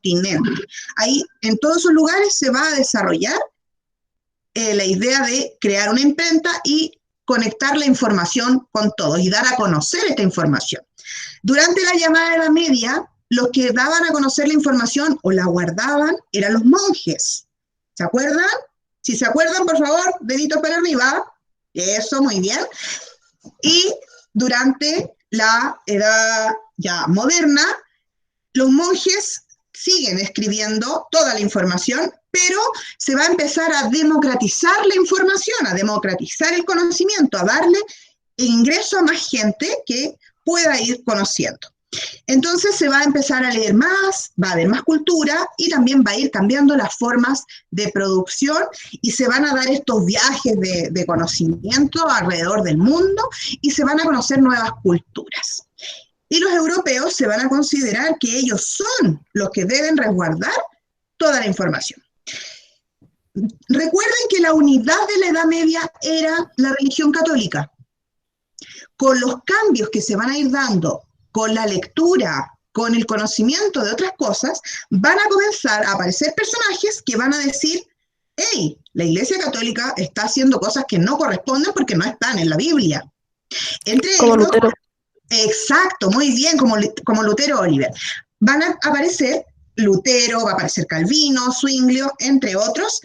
continente. Ahí, en todos esos lugares, se va a desarrollar la idea de crear una imprenta y conectar la información con todos y dar a conocer esta información. Durante la llamada Edad Media, los que daban a conocer la información o la guardaban eran los monjes. ¿Se acuerdan? Si se acuerdan, por favor, deditos para arriba. Eso, muy bien. Y durante la edad ya moderna, los monjes siguen escribiendo toda la información, pero se va a empezar a democratizar la información, a democratizar el conocimiento, a darle ingreso a más gente que pueda ir conociendo. Entonces se va a empezar a leer más, va a haber más cultura y también va a ir cambiando las formas de producción y se van a dar estos viajes de conocimiento alrededor del mundo y se van a conocer nuevas culturas. Y los europeos se van a considerar que ellos son los que deben resguardar toda la información. Recuerden que la unidad de la Edad Media era la religión católica. Con los cambios que se van a ir dando, con la lectura, con el conocimiento de otras cosas, van a comenzar a aparecer personajes que van a decir, hey, la Iglesia Católica está haciendo cosas que no corresponden porque no están en la Biblia. Entre como ellos, Lutero. Exacto, muy bien, como Lutero Oliver. Van a aparecer Lutero, va a aparecer Calvino, Zwinglio, entre otros,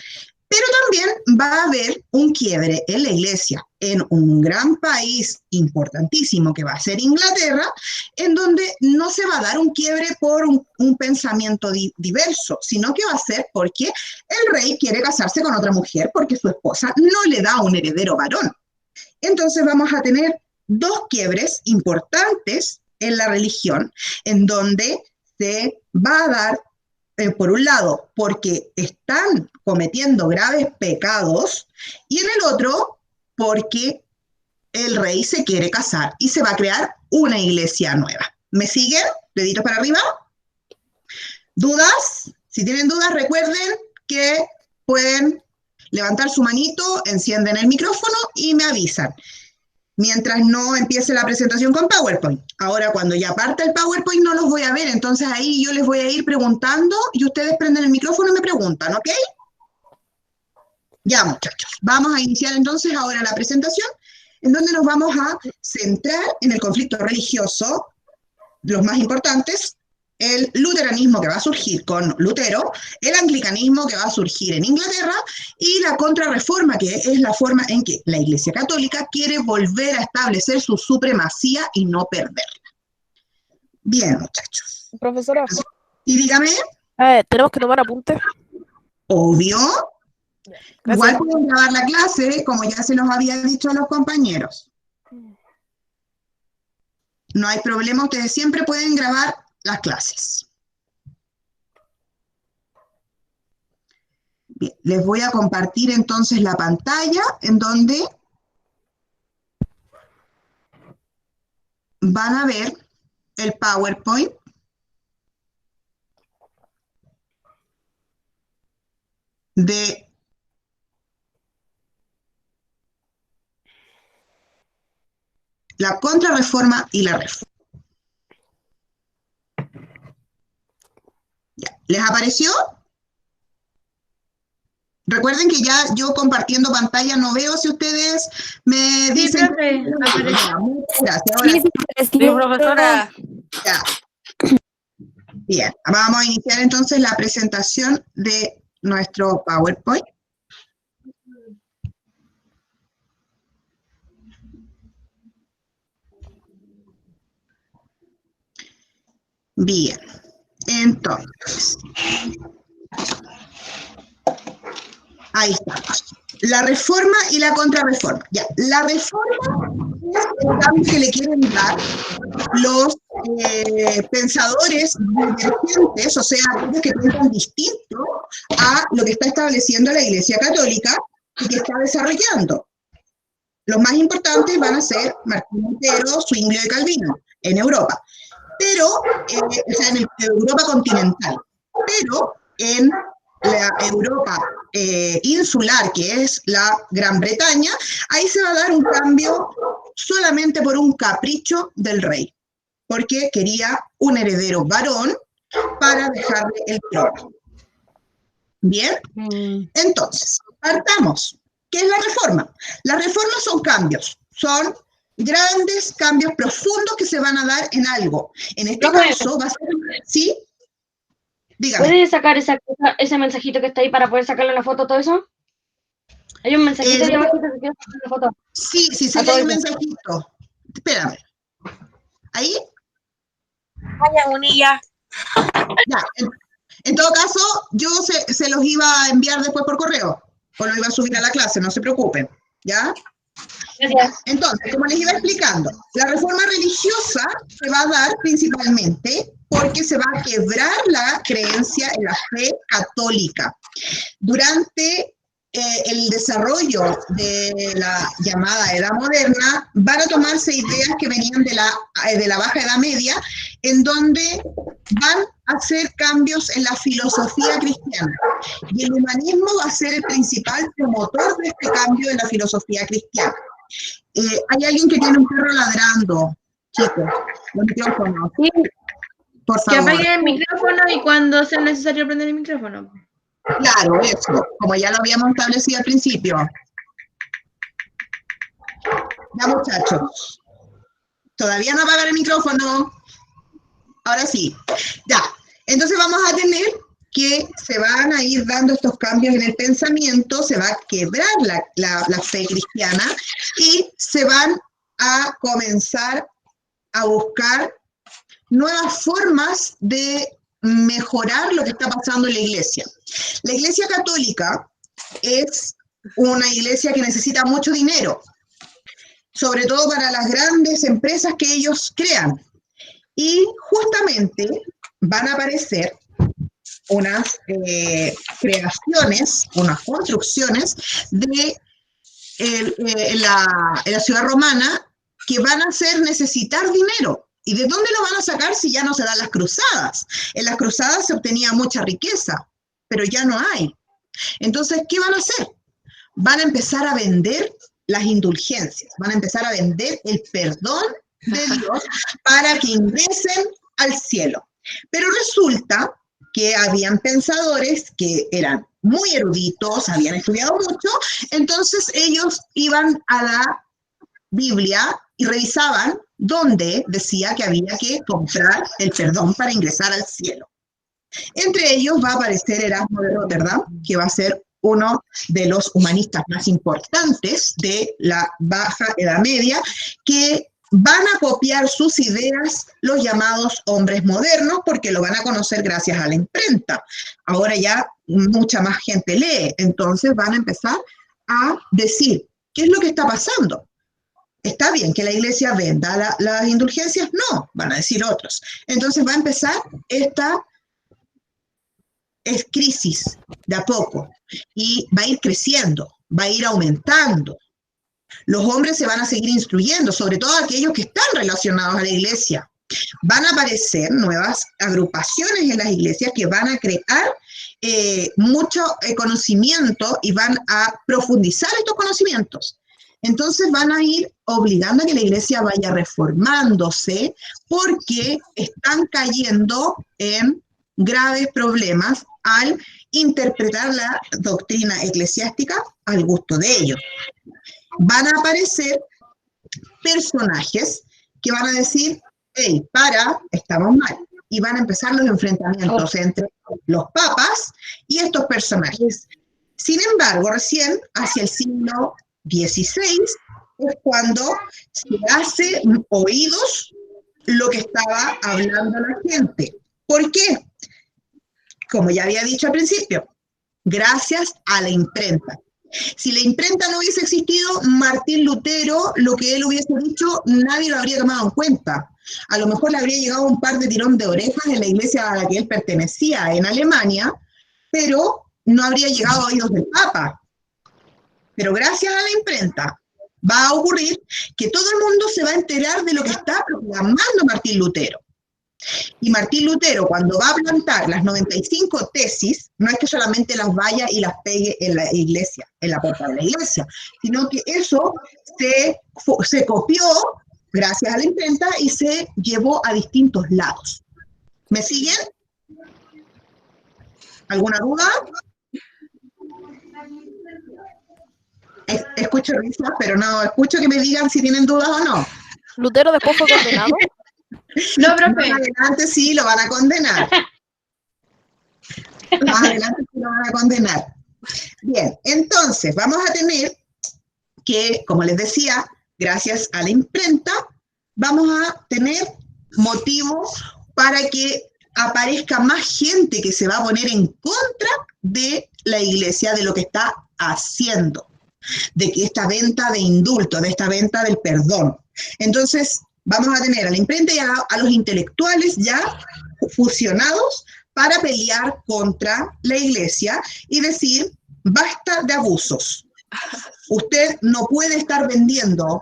pero también va a haber un quiebre en la Iglesia, en un gran país importantísimo que va a ser Inglaterra, en donde no se va a dar un quiebre por un pensamiento diverso, sino que va a ser porque el rey quiere casarse con otra mujer porque su esposa no le da un heredero varón. Entonces vamos a tener dos quiebres importantes en la religión, en donde se va a dar, por un lado, porque están cometiendo graves pecados, y en el otro, porque el rey se quiere casar y se va a crear una iglesia nueva. ¿Me siguen? Deditos para arriba. ¿Dudas? Si tienen dudas, recuerden que pueden levantar su manito, encienden el micrófono y me avisan. Mientras no empiece la presentación con PowerPoint. Ahora, cuando ya parte el PowerPoint, no los voy a ver, entonces ahí yo les voy a ir preguntando y ustedes prenden el micrófono y me preguntan, ¿ok? Ya, muchachos. Vamos a iniciar entonces ahora la presentación, en donde nos vamos a centrar en el conflicto religioso, los más importantes, el luteranismo que va a surgir con Lutero, el anglicanismo que va a surgir en Inglaterra y la contrarreforma, que es la forma en que la Iglesia Católica quiere volver a establecer su supremacía y no perderla. Bien, muchachos. Profesora. Y dígame. ¿Tenemos que tomar apuntes? Obvio. Gracias. Igual pueden grabar la clase, como ya se los había dicho a los compañeros. No hay problema, ustedes siempre pueden grabar las clases. Bien, les voy a compartir entonces la pantalla en donde van a ver el PowerPoint. De la contrarreforma y la reforma. Ya. ¿Les apareció? Recuerden que ya yo compartiendo pantalla no veo si ustedes me dicen... Muchas gracias. Ahora, Sí, profesora. Ya. Bien, vamos a iniciar entonces la presentación de nuestro PowerPoint. Bien, entonces, ahí está. La reforma y la contrarreforma. Ya, la reforma es el cambio que le quieren dar los pensadores divergentes, o sea, aquellos que piensan distinto a lo que está estableciendo la Iglesia Católica y que está desarrollando. Los más importantes van a ser Martín Lutero, Zwinglio y Calvino en Europa. Pero, o sea, en Europa continental, pero en la Europa insular, que es la Gran Bretaña, ahí se va a dar un cambio solamente por un capricho del rey, porque quería un heredero varón para dejarle el trono. Bien, entonces, partamos. ¿Qué es la reforma? Las reformas son cambios, son grandes cambios profundos que se van a dar en algo. En este caso va a ser, ¿sí? Dígame. ¿Puedes sacar ese mensajito que está ahí para poder sacarle una foto a todo eso? Hay un mensajito ahí abajo que quiero sacar una foto. Sí, se lee un mensajito. Espérame. ¿Ahí? Vaya, Bonilla. Ya, en todo caso, yo se los iba a enviar después por correo, o lo iba a subir a la clase, no se preocupen, ¿ya? Gracias. Entonces, como les iba explicando, la reforma religiosa se va a dar principalmente porque se va a quebrar la creencia en la fe católica. Durante el desarrollo de la llamada Edad Moderna, van a tomarse ideas que venían de la Baja Edad Media, en donde van a hacer cambios en la filosofía cristiana. Y el humanismo va a ser el principal promotor de este cambio en la filosofía cristiana. Hay alguien que tiene un perro ladrando, chicos, los micrófonos. Sí. Por Que favor. apague el micrófono y cuando sea necesario prender el micrófono. Claro, eso, como ya lo habíamos establecido al principio. Ya, muchachos. Todavía no apagar el micrófono. Ahora sí. Ya. Entonces vamos a tener que se van a ir dando estos cambios en el pensamiento, se va a quebrar la fe cristiana y se van a comenzar a buscar nuevas formas de mejorar lo que está pasando en la iglesia. La iglesia católica es una iglesia que necesita mucho dinero, sobre todo para las grandes empresas que ellos crean. Y justamente van a aparecer unas creaciones, unas construcciones de la ciudad romana que van a hacer necesitar dinero. ¿Y de dónde lo van a sacar si ya no se dan las cruzadas? En las cruzadas se obtenía mucha riqueza, pero ya no hay. Entonces, ¿qué van a hacer? Van a empezar a vender las indulgencias, van a empezar a vender el perdón de Dios para que ingresen al cielo. Pero resulta que habían pensadores que eran muy eruditos, habían estudiado mucho, entonces ellos iban a la Biblia y revisaban dónde decía que había que comprar el perdón para ingresar al cielo. Entre ellos va a aparecer Erasmo de Rotterdam, que va a ser uno de los humanistas más importantes de la Baja Edad Media, que van a copiar sus ideas los llamados hombres modernos, porque lo van a conocer gracias a la imprenta. Ahora ya mucha más gente lee, entonces van a empezar a decir, ¿qué es lo que está pasando? ¿Está bien que la iglesia venda las indulgencias? No, van a decir otros. Entonces va a empezar esta crisis de a poco y va a ir creciendo, va a ir aumentando. Los hombres se van a seguir instruyendo, sobre todo aquellos que están relacionados a la iglesia. Van a aparecer nuevas agrupaciones en las iglesias que van a crear mucho conocimiento y van a profundizar estos conocimientos. Entonces van a ir obligando a que la iglesia vaya reformándose porque están cayendo en graves problemas al interpretar la doctrina eclesiástica al gusto de ellos. Van a aparecer personajes que van a decir, hey, estamos mal. Y van a empezar los enfrentamientos entre los papas y estos personajes. Sin embargo, recién hacia el siglo XVI es cuando se hace oídos lo que estaba hablando la gente. ¿Por qué? Como ya había dicho al principio, gracias a la imprenta. Si la imprenta no hubiese existido, Martín Lutero, lo que él hubiese dicho, nadie lo habría tomado en cuenta. A lo mejor le habría llegado un par de tirón de orejas en la iglesia a la que él pertenecía en Alemania, pero no habría llegado a oídos del Papa. Pero gracias a la imprenta va a ocurrir que todo el mundo se va a enterar de lo que está proclamando Martín Lutero. Y Martín Lutero, cuando va a plantar las 95 tesis, no es que solamente las vaya y las pegue en la iglesia, en la puerta de la iglesia, sino que eso se copió gracias a la imprenta y se llevó a distintos lados. ¿Me siguen? ¿Alguna duda? Escucho risas, pero no escucho que me digan si tienen dudas o no. ¿Lutero después fue condenado? No, Más profe. adelante sí lo van a condenar. Más adelante sí lo van a condenar. Bien, entonces vamos a tener que, como les decía, gracias a la imprenta, vamos a tener motivo para que aparezca más gente que se va a poner en contra de la iglesia, de lo que está haciendo, de que esta venta de indulto, de esta venta del perdón. Entonces, vamos a tener a la imprenta y a los intelectuales ya fusionados para pelear contra la iglesia y decir, basta de abusos. Usted no puede estar vendiendo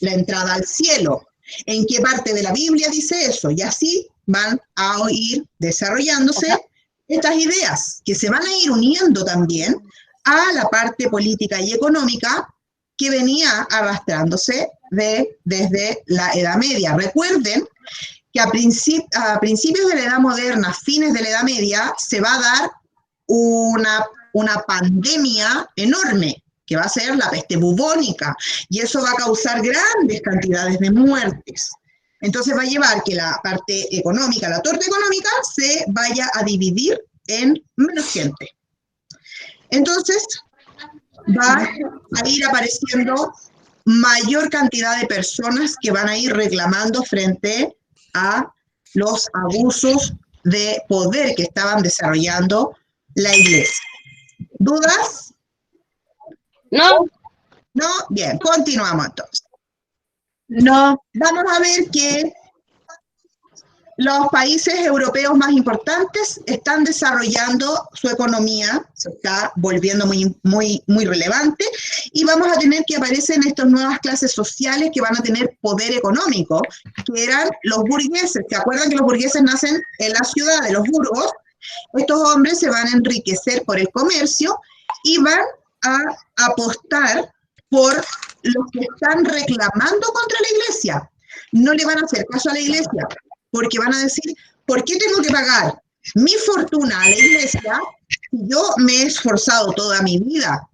la entrada al cielo. ¿En qué parte de la Biblia dice eso? Y así van a ir desarrollándose estas ideas que se van a ir uniendo también a la parte política y económica que venía arrastrándose desde la Edad Media. Recuerden que a principios de la Edad Moderna, fines de la Edad Media, se va a dar una pandemia enorme, que va a ser la peste bubónica, y eso va a causar grandes cantidades de muertes. Entonces va a llevar que la parte económica, la torta económica, se vaya a dividir en menos gente. Entonces va a ir apareciendo mayor cantidad de personas que van a ir reclamando frente a los abusos de poder que estaban desarrollando la iglesia. ¿Dudas? No, ¿No? Bien, continuamos entonces. No. Vamos a ver que los países europeos más importantes están desarrollando su economía, se está volviendo muy relevante, y vamos a tener que aparecen estas nuevas clases sociales que van a tener poder económico, que eran los burgueses. ¿Se acuerdan que los burgueses nacen en la ciudad de los burgos? Estos hombres se van a enriquecer por el comercio y van a apostar por los que están reclamando contra la iglesia. No le van a hacer caso a la iglesia, porque van a decir, ¿por qué tengo que pagar mi fortuna a la iglesia si yo me he esforzado toda mi vida?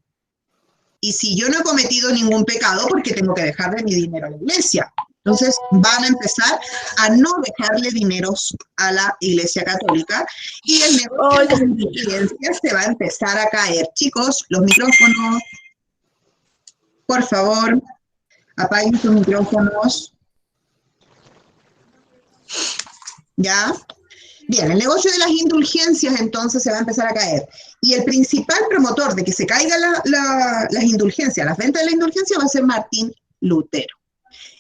Y si yo no he cometido ningún pecado, ¿por qué tengo que dejarle mi dinero a la iglesia? Entonces van a empezar a no dejarle dineros a la iglesia católica y el negocio de las indulgencias se va a empezar a caer. Chicos, los micrófonos, por favor, apaguen sus micrófonos. ¿Ya? Bien, el negocio de las indulgencias entonces se va a empezar a caer. Y el principal promotor de que se caigan las indulgencias, las ventas de la indulgencia, va a ser Martín Lutero.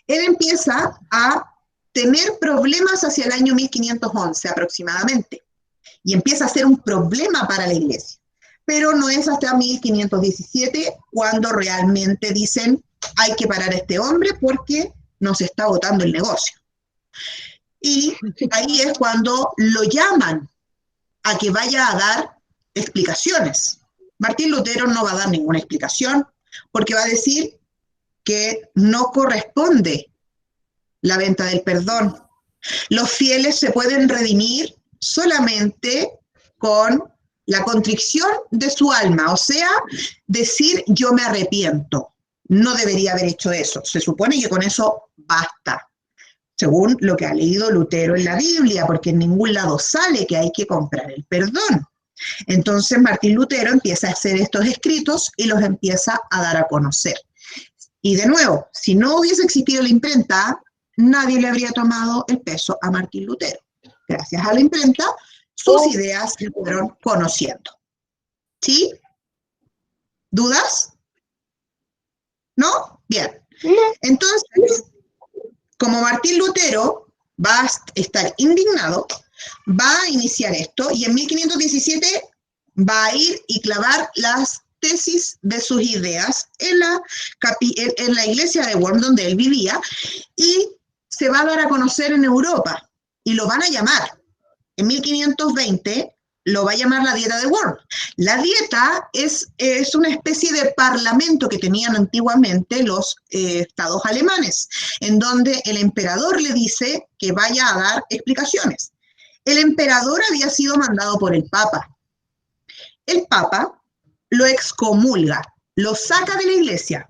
Él empieza a tener problemas hacia el año 1511 aproximadamente. Y empieza a ser un problema para la iglesia. Pero no es hasta 1517 cuando realmente dicen hay que parar a este hombre porque nos está botando el negocio. Y ahí es cuando lo llaman a que vaya a dar explicaciones. Martín Lutero no va a dar ninguna explicación porque va a decir que no corresponde la venta del perdón. Los fieles se pueden redimir solamente con la contrición de su alma, o sea, decir yo me arrepiento. No debería haber hecho eso. Se supone que con eso basta, según lo que ha leído Lutero en la Biblia, porque en ningún lado sale que hay que comprar el perdón. Entonces Martín Lutero empieza a hacer estos escritos y los empieza a dar a conocer. Y de nuevo, si no hubiese existido la imprenta, nadie le habría tomado el peso a Martín Lutero. Gracias a la imprenta, sus ideas se fueron conociendo. ¿Sí? ¿Dudas? ¿No? Bien. Entonces, como Martín Lutero va a estar indignado, va a iniciar esto y en 1517 va a ir y clavar las tesis de sus ideas en la iglesia de Worms donde él vivía y se va a dar a conocer en Europa y lo van a llamar. En 1520 lo va a llamar la Dieta de Worms. La Dieta es una especie de parlamento que tenían antiguamente los estados alemanes, en donde el emperador le dice que vaya a dar explicaciones. El emperador había sido mandado por el Papa, el Papa lo excomulga, lo saca de la iglesia.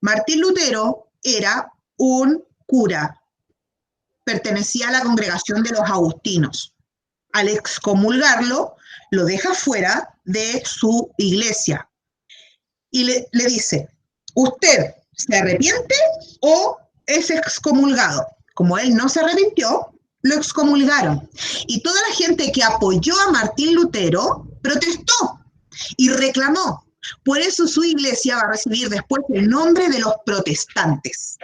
Martín Lutero era un cura, pertenecía a la congregación de los agustinos. Al excomulgarlo, lo deja fuera de su iglesia y le dice, ¿usted se arrepiente o es excomulgado? Como él no se arrepintió, lo excomulgaron. Y toda la gente que apoyó a Martín Lutero protestó y reclamó. Por eso su iglesia va a recibir después el nombre de los protestantes,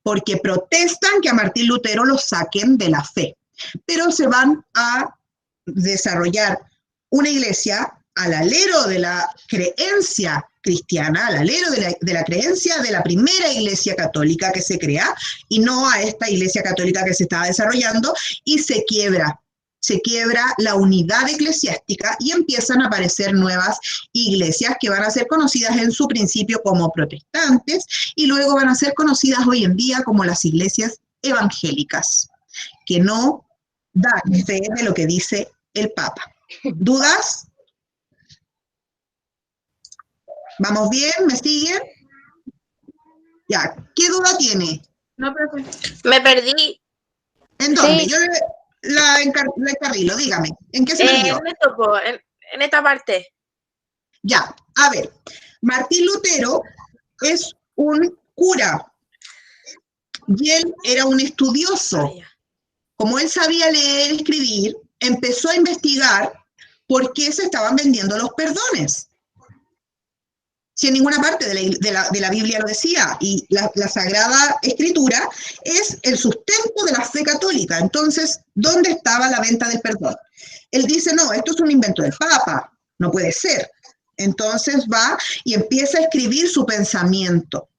porque protestan que a Martín Lutero lo saquen de la fe. Pero se van a desarrollar una iglesia al alero de la creencia cristiana, al alero de la creencia de la primera iglesia católica que se crea, y no a esta iglesia católica que se estaba desarrollando, y se quiebra la unidad eclesiástica y empiezan a aparecer nuevas iglesias que van a ser conocidas en su principio como protestantes y luego van a ser conocidas hoy en día como las iglesias evangélicas, que no dan fe de lo que dice el Papa. ¿Dudas? ¿Vamos bien? ¿Me siguen? Ya, ¿qué duda tiene? No, profe. Me perdí. ¿En dónde? Sí. Yo la encarrilo, dígame. ¿En qué se perdió? En esto, po, en esta parte. Ya, a ver. Martín Lutero es un cura y él era un estudioso. Vaya. Como él sabía leer y escribir, empezó a investigar por qué se estaban vendiendo los perdones. Si en ninguna parte de la Biblia lo decía, y la Sagrada Escritura es el sustento de la fe católica. Entonces, ¿dónde estaba la venta del perdón? Él dice, no, esto es un invento del Papa, no puede ser. Entonces va y empieza a escribir su pensamiento.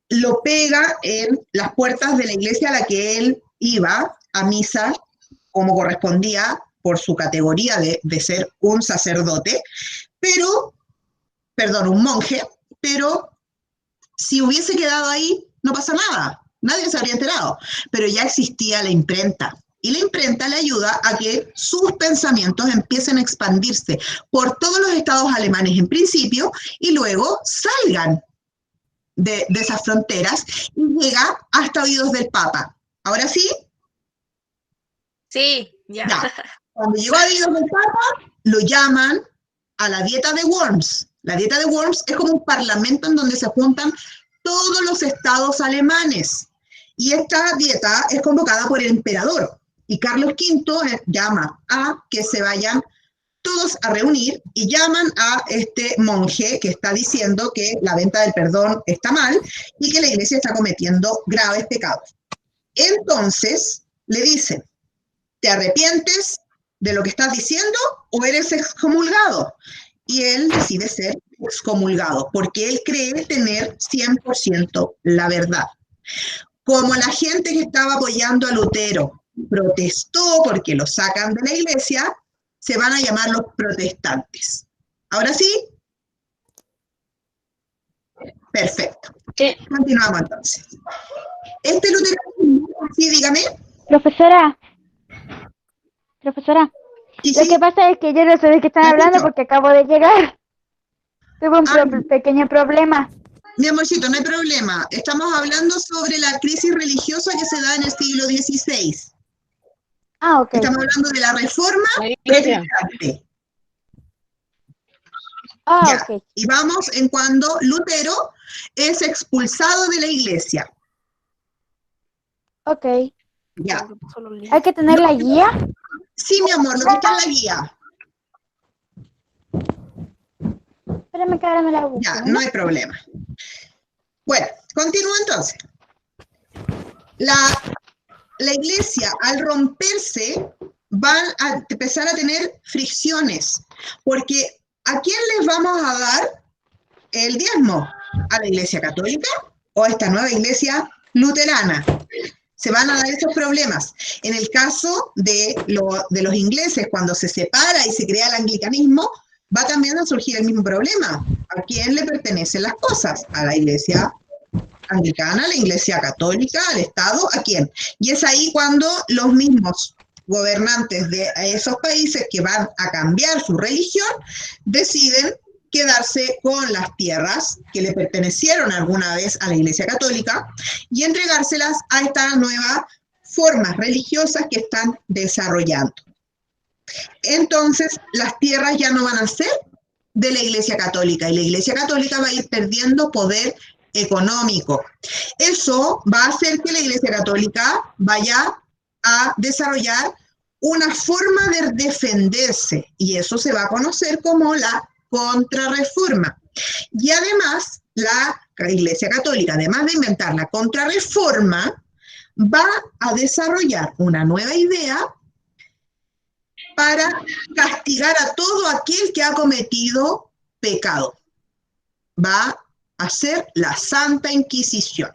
Lo pega en las puertas de la iglesia a la que él iba a misa, como correspondía por su categoría de ser un sacerdote, un monje, pero si hubiese quedado ahí, no pasa nada, nadie se habría enterado, pero ya existía la imprenta, y la imprenta le ayuda a que sus pensamientos empiecen a expandirse por todos los estados alemanes en principio, y luego salgan de esas fronteras, y llega hasta oídos del Papa. ¿Ahora sí? Sí, ya. Ya. Cuando llegó a oídos del Papa, lo llaman a la Dieta de Worms. La Dieta de Worms es como un parlamento en donde se juntan todos los estados alemanes. Y esta dieta es convocada por el emperador. Y Carlos V llama a que se vayan todos a reunir y llaman a este monje que está diciendo que la venta del perdón está mal y que la iglesia está cometiendo graves pecados. Entonces le dicen, ¿te arrepientes de lo que estás diciendo o eres excomulgado? Y él decide ser excomulgado, porque él cree tener 100% la verdad. Como la gente que estaba apoyando a Lutero protestó porque lo sacan de la iglesia, se van a llamar los protestantes. ¿Ahora sí? Perfecto. Sí. Continuamos entonces. Este Lutero, sí, dígame. Profesora, Sí, lo sí. que pasa es que yo no sé de qué están Te hablando escucho. porque acabo de llegar. Tuve un Ah. pequeño problema. Mi amorcito, no hay problema. Estamos hablando sobre la crisis religiosa que se da en el siglo XVI. Ah, ok. Estamos hablando de la reforma La iglesia. protestante. Ah, Ya. ok. Y vamos en cuando Lutero es expulsado de la iglesia. Ok. Ya. Hay que tener la guía. Sí, mi amor, lo que está en la guía. Espérame que ahora me la busco. Ya, no hay problema. Bueno, continúo entonces. La iglesia, al romperse, van a empezar a tener fricciones, porque ¿a quién les vamos a dar el diezmo? ¿A la iglesia católica o a esta nueva iglesia luterana? Se van a dar esos problemas. En el caso de los ingleses, cuando se separa y se crea el anglicanismo, va también a surgir el mismo problema. ¿A quién le pertenecen las cosas? ¿A la iglesia anglicana, a la iglesia católica, al Estado? ¿A quién? Y es ahí cuando los mismos gobernantes de esos países que van a cambiar su religión deciden quedarse con las tierras que le pertenecieron alguna vez a la Iglesia Católica y entregárselas a estas nuevas formas religiosas que están desarrollando. Entonces, las tierras ya no van a ser de la Iglesia Católica y la Iglesia Católica va a ir perdiendo poder económico. Eso va a hacer que la Iglesia Católica vaya a desarrollar una forma de defenderse y eso se va a conocer como la contrarreforma. Y además, la Iglesia Católica, además de inventar la contrarreforma, va a desarrollar una nueva idea para castigar a todo aquel que ha cometido pecado. Va a ser la Santa Inquisición.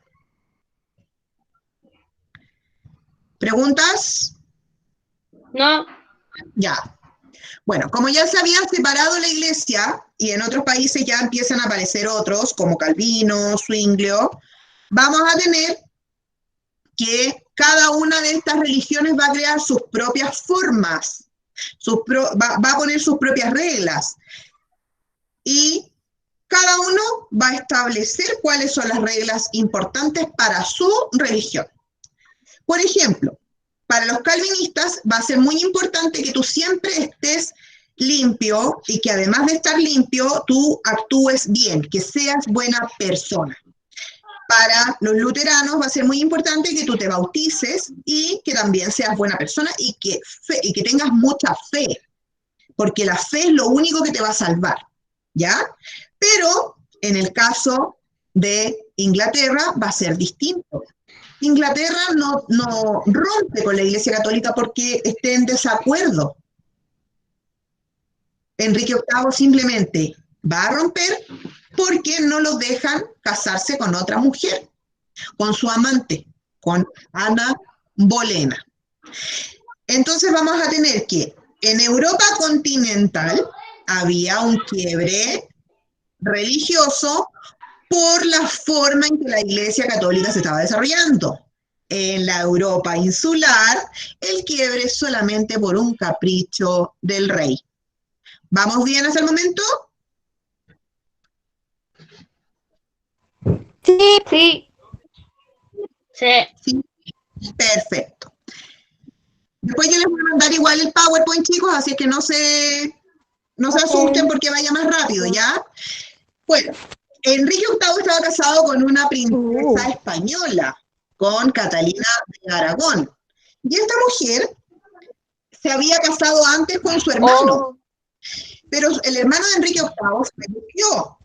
¿Preguntas? No. Ya. Bueno, como ya se había separado la iglesia y en otros países ya empiezan a aparecer otros, como Calvino, Zwinglio, vamos a tener que cada una de estas religiones va a crear sus propias formas, va a poner sus propias reglas. Y cada uno va a establecer cuáles son las reglas importantes para su religión. Por ejemplo, para los calvinistas va a ser muy importante que tú siempre estés limpio y que además de estar limpio, tú actúes bien, que seas buena persona. Para los luteranos va a ser muy importante que tú te bautices y que también seas buena persona y que tengas mucha fe, porque la fe es lo único que te va a salvar, ¿ya? Pero en el caso de Inglaterra va a ser distinto. Inglaterra no rompe con la Iglesia Católica porque esté en desacuerdo. Enrique VIII simplemente va a romper porque no los dejan casarse con otra mujer, con su amante, con Ana Bolena. Entonces vamos a tener que en Europa continental había un quiebre religioso por la forma en que la Iglesia Católica se estaba desarrollando. En la Europa insular, el quiebre es solamente por un capricho del rey. ¿Vamos bien hasta el momento? Sí. Sí. Sí. Perfecto. Después yo les voy a mandar igual el PowerPoint, chicos, así que no se asusten porque vaya más rápido, ¿ya? Bueno, Enrique VIII estaba casado con una princesa española, con Catalina de Aragón. Y esta mujer se había casado antes con su hermano, pero el hermano de Enrique VIII se murió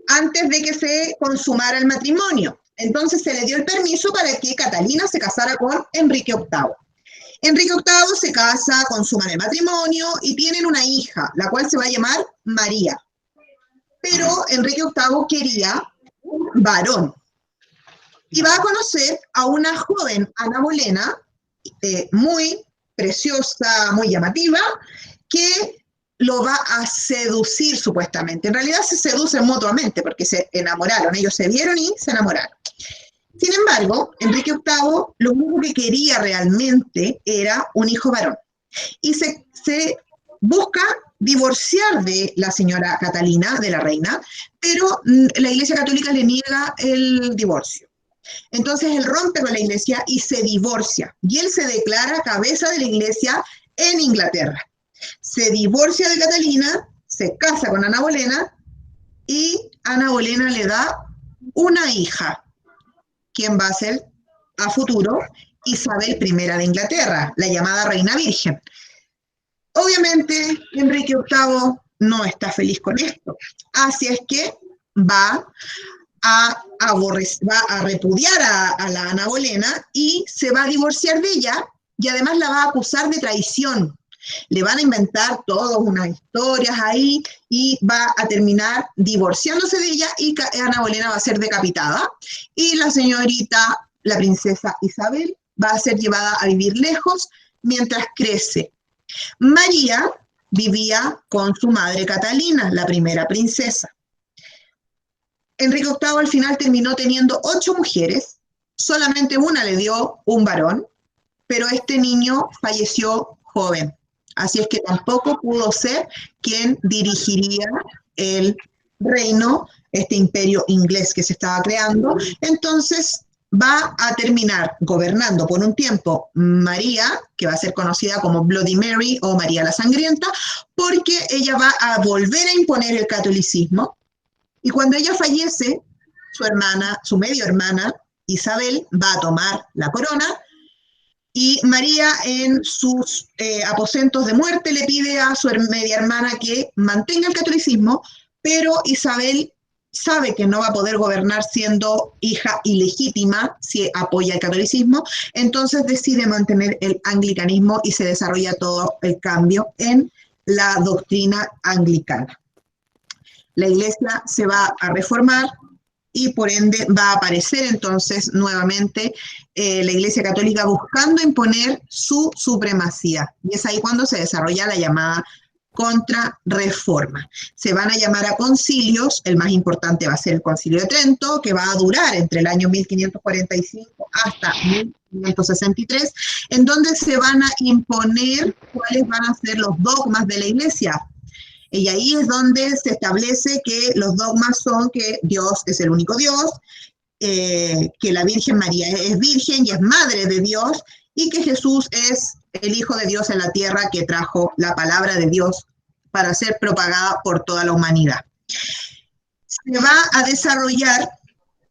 antes de que se consumara el matrimonio. Entonces se le dio el permiso para que Catalina se casara con Enrique VIII. Enrique VIII se casa, consuman el matrimonio y tienen una hija, la cual se va a llamar María. Pero Enrique VIII quería un varón. Y va a conocer a una joven, Ana Bolena, muy preciosa, muy llamativa, que lo va a seducir supuestamente. En realidad se seducen mutuamente porque se enamoraron, ellos se vieron y se enamoraron. Sin embargo, Enrique VIII lo único que quería realmente era un hijo varón. Y se busca divorciar de la señora Catalina, de la reina, pero la Iglesia Católica le niega el divorcio. Entonces él rompe con la Iglesia y se divorcia. Y él se declara cabeza de la Iglesia en Inglaterra. Se divorcia de Catalina, se casa con Ana Bolena y Ana Bolena le da una hija, quien va a ser a futuro Isabel I de Inglaterra, la llamada Reina Virgen. Obviamente Enrique VIII no está feliz con esto, así es que va a repudiar a la Ana Bolena y se va a divorciar de ella y además la va a acusar de traición. Le van a inventar todas unas historias ahí y va a terminar divorciándose de ella y Ana Bolena va a ser decapitada y la señorita, la princesa Isabel, va a ser llevada a vivir lejos mientras crece. María vivía con su madre Catalina, la primera princesa. Enrique VIII al final terminó teniendo 8 mujeres, solamente una le dio un varón, pero este niño falleció joven. Así es que tampoco pudo ser quien dirigiría el reino, este imperio inglés que se estaba creando. Entonces va a terminar gobernando por un tiempo María, que va a ser conocida como Bloody Mary o María la Sangrienta, porque ella va a volver a imponer el catolicismo. Y cuando ella fallece, su hermana, su medio hermana, Isabel, va a tomar la corona. Y María en sus aposentos de muerte le pide a su media hermana que mantenga el catolicismo, pero Isabel sabe que no va a poder gobernar siendo hija ilegítima si apoya el catolicismo, entonces decide mantener el anglicanismo y se desarrolla todo el cambio en la doctrina anglicana. La iglesia se va a reformar y por ende va a aparecer entonces nuevamente la Iglesia Católica buscando imponer su supremacía. Y es ahí cuando se desarrolla la llamada Contrarreforma. Se van a llamar a concilios, el más importante va a ser el Concilio de Trento, que va a durar entre el año 1545 hasta 1563, en donde se van a imponer cuáles van a ser los dogmas de la Iglesia. Y ahí es donde se establece que los dogmas son que Dios es el único Dios, que la Virgen María es virgen y es madre de Dios, y que Jesús es el Hijo de Dios en la tierra que trajo la palabra de Dios para ser propagada por toda la humanidad. Se va a desarrollar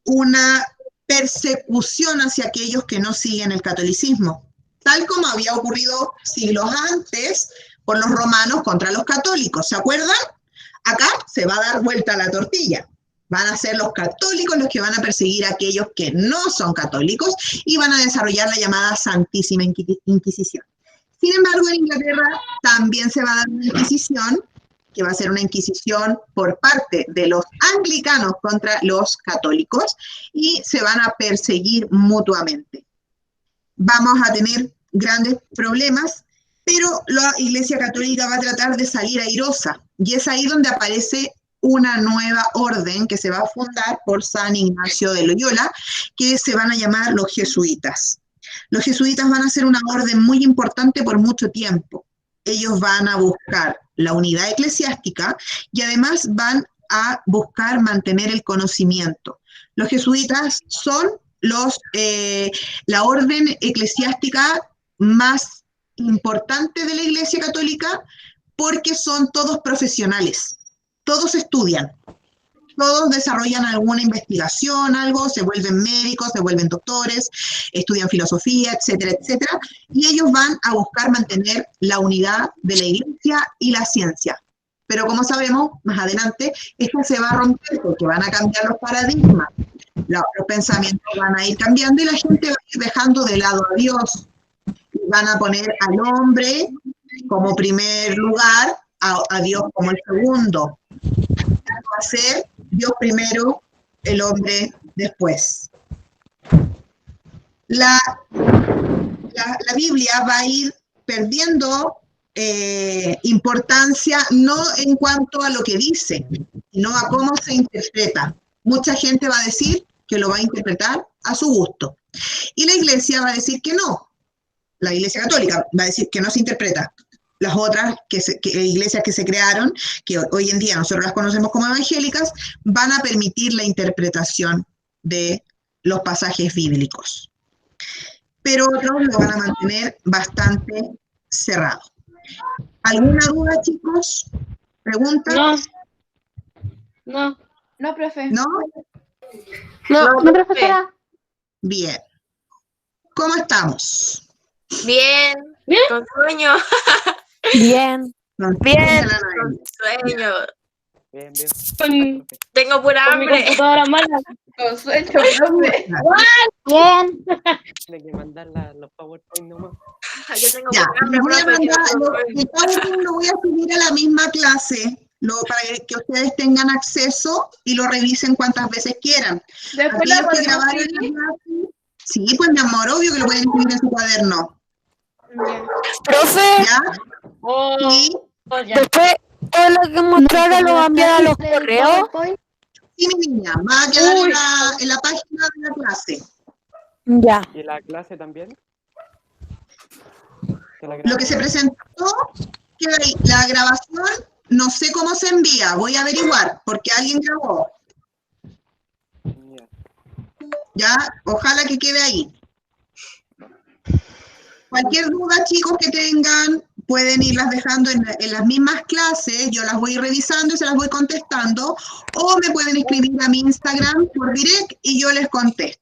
una persecución hacia aquellos que no siguen el catolicismo, tal como había ocurrido siglos antes por los romanos contra los católicos. ¿Se acuerdan? Acá se va a dar vuelta la tortilla. Van a ser los católicos los que van a perseguir a aquellos que no son católicos y van a desarrollar la llamada Santísima Inquisición. Sin embargo, en Inglaterra también se va a dar una Inquisición, que va a ser una Inquisición por parte de los anglicanos contra los católicos, y se van a perseguir mutuamente. Vamos a tener grandes problemas, pero la Iglesia Católica va a tratar de salir airosa, y es ahí donde aparece una nueva orden que se va a fundar por San Ignacio de Loyola, que se van a llamar los jesuitas. Los jesuitas van a ser una orden muy importante por mucho tiempo. Ellos van a buscar la unidad eclesiástica y además van a buscar mantener el conocimiento. Los jesuitas son la orden eclesiástica más importante de la Iglesia Católica porque son todos profesionales. Todos estudian, todos desarrollan alguna investigación, algo, se vuelven médicos, se vuelven doctores, estudian filosofía, etcétera, etcétera, y ellos van a buscar mantener la unidad de la Iglesia y la ciencia. Pero como sabemos, más adelante, esto se va a romper porque van a cambiar los paradigmas, los pensamientos van a ir cambiando y la gente va a ir dejando de lado a Dios. Van a poner al hombre como primer lugar, a Dios como el segundo. Va a ser Dios primero, el hombre después. La Biblia va a ir perdiendo importancia no en cuanto a lo que dice, sino a cómo se interpreta. Mucha gente va a decir que lo va a interpretar a su gusto. Y la Iglesia va a decir que no. La Iglesia Católica va a decir que no se interpreta. Las otras iglesias que se crearon, que hoy en día nosotros las conocemos como evangélicas, van a permitir la interpretación de los pasajes bíblicos. Pero otros lo van a mantener bastante cerrado. ¿Alguna duda, chicos? ¿Preguntas? No. No, profe. ¿No? No, profesora. Bien. ¿Cómo estamos? Bien, ¿Bien? con sueño, Bien. bien, con sueño. Bien, bien. Con, Tengo pura con mi hambre. computadora mala. Con sueño, profe. Bien. Tiene que mandar los PowerPoint nomás. Yo tengo Ya, pura hambre, les voy a profe, mandar, tengo sueño. el PowerPoint lo voy a subir a la misma clase, para que ustedes tengan acceso y lo revisen cuantas veces quieran. Después Aquellos la que podemos grabaron la seguir. clase, sí, pues mi amor, obvio que lo pueden escribir en su cuaderno. Ya. Profe, ¿Ya? Oh, Sí, ya. después todo lo que mostrara lo va a enviar a los correos. sí, mi niña, va a quedar en la página de la clase. Ya. ¿Y la clase también? Lo que se presentó, queda ahí. La grabación, no sé cómo se envía, voy a averiguar, porque alguien grabó. Ya. Ya, ojalá que quede ahí. Cualquier duda, chicos, que tengan, pueden irlas dejando en las mismas clases, yo las voy revisando y se las voy contestando, o me pueden escribir a mi Instagram por direct y yo les contesto.